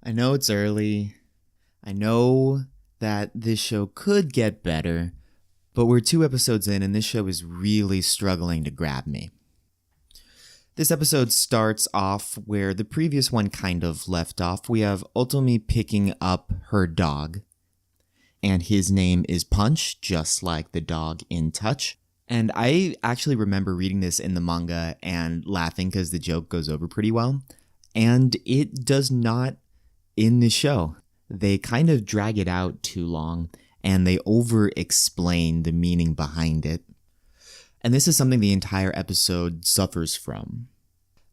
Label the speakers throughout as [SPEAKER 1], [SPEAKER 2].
[SPEAKER 1] I know it's early. I know that this show could get better, but we're 2 episodes in and this show is really struggling to grab me. This episode starts off where the previous one kind of left off. We have Otomi picking up her dog, and his name is Punch, just like the dog in Touch. And I actually remember reading this in the manga and laughing because the joke goes over pretty well. And it does not in the show. They kind of drag it out too long, and they over-explain the meaning behind it. And this is something the entire episode suffers from.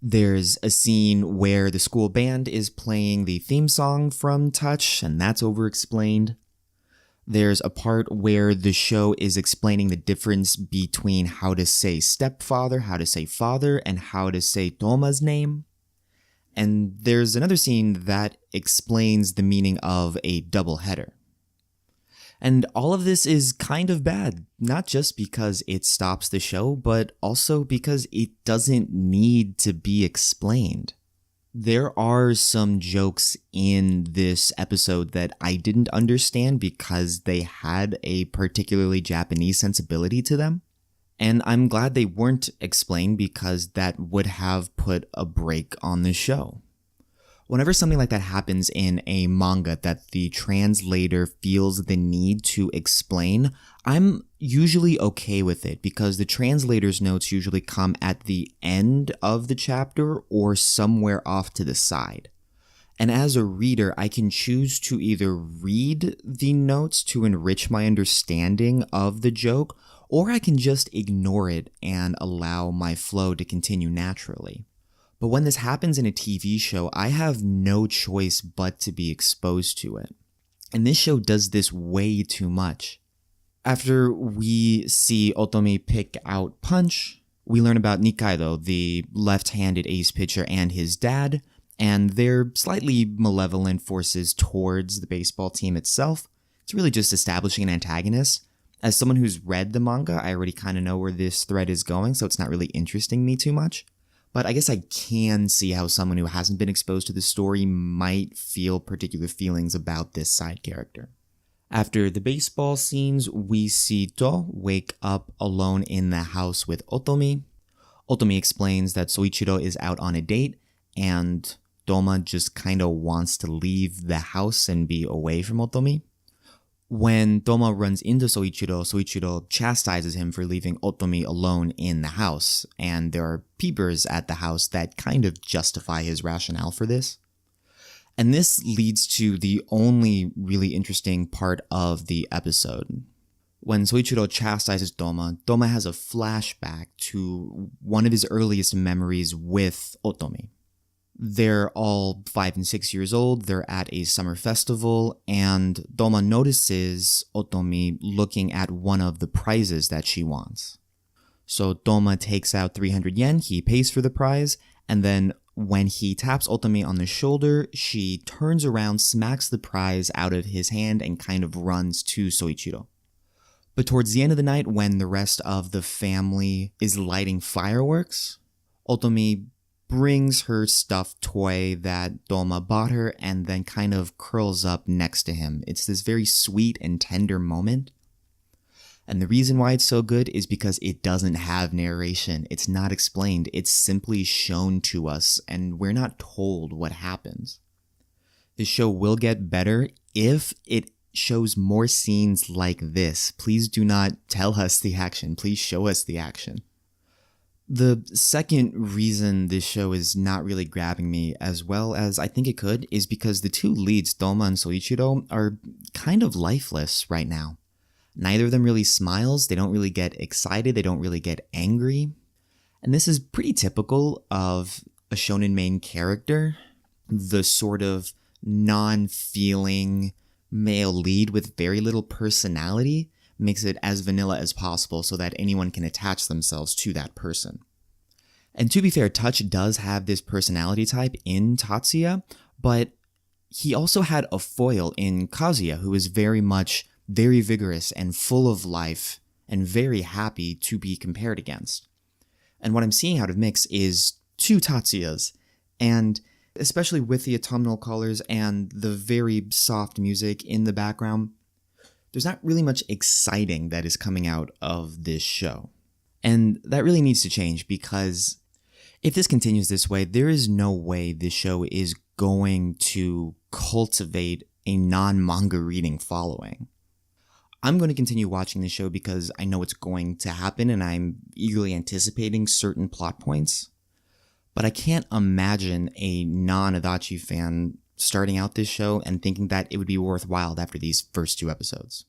[SPEAKER 1] There's a scene where the school band is playing the theme song from Touch, and that's over-explained. There's a part where the show is explaining the difference between how to say stepfather, how to say father, and how to say Toma's name. And there's another scene that explains the meaning of a doubleheader. And all of this is kind of bad, not just because it stops the show, but also because it doesn't need to be explained. There are some jokes in this episode that I didn't understand because they had a particularly Japanese sensibility to them. And I'm glad they weren't explained because that would have put a break on the show. Whenever something like that happens in a manga that the translator feels the need to explain, I'm usually okay with it because the translator's notes usually come at the end of the chapter or somewhere off to the side. And as a reader, I can choose to either read the notes to enrich my understanding of the joke, or I can just ignore it and allow my flow to continue naturally. But when this happens in a TV show, I have no choice but to be exposed to it. And this show does this way too much. After we see Otomi pick out Punch, we learn about Nikaido, the left-handed ace pitcher, and his dad, and their slightly malevolent forces towards the baseball team itself. It's really just establishing an antagonist. As someone who's read the manga, I already kind of know where this thread is going, so it's not really interesting me too much. But I guess I can see how someone who hasn't been exposed to the story might feel particular feelings about this side character. After the baseball scenes, we see To wake up alone in the house with Otomi. Otomi explains that Soichiro is out on a date, and Toma just kind of wants to leave the house and be away from Otomi. When Toma runs into Soichiro chastises him for leaving Otomi alone in the house, and there are peepers at the house that kind of justify his rationale for this. And this leads to the only really interesting part of the episode. When Soichiro chastises Toma, Toma has a flashback to one of his earliest memories with Otomi. They're all 5 and 6 years old, they're at a summer festival, and Toma notices Otomi looking at one of the prizes that she wants. So Toma takes out 300 yen, he pays for the prize, and then when he taps Otomi on the shoulder, she turns around, smacks the prize out of his hand, and kind of runs to Soichiro. But towards the end of the night, when the rest of the family is lighting fireworks, Otomi brings her stuffed toy that Toma bought her and then kind of curls up next to him. It's this very sweet and tender moment. And the reason why it's so good is because it doesn't have narration. It's not explained. It's simply shown to us, and we're not told what happens. The show will get better if it shows more scenes like this. Please do not tell us the action. Please show us the action. The second reason this show is not really grabbing me as well as I think it could is because the two leads, Toma and Soichiro, are kind of lifeless right now. Neither of them really smiles, they don't really get excited, they don't really get angry. And this is pretty typical of a shonen main character, the sort of non-feeling male lead with very little personality makes it as vanilla as possible so that anyone can attach themselves to that person. And to be fair, Touch does have this personality type in Tatsuya, but he also had a foil in Kazuya who is very vigorous and full of life and very happy to be compared against. And what I'm seeing out of Mix is two Tatsuyas, and especially with the autumnal colors and the very soft music in the background. There's not really much exciting that is coming out of this show. And that really needs to change, because if this continues this way, there is no way this show is going to cultivate a non-manga reading following. I'm going to continue watching this show because I know it's going to happen and I'm eagerly anticipating certain plot points. But I can't imagine a non-Adachi fan starting out this show and thinking that it would be worthwhile after these first 2 episodes.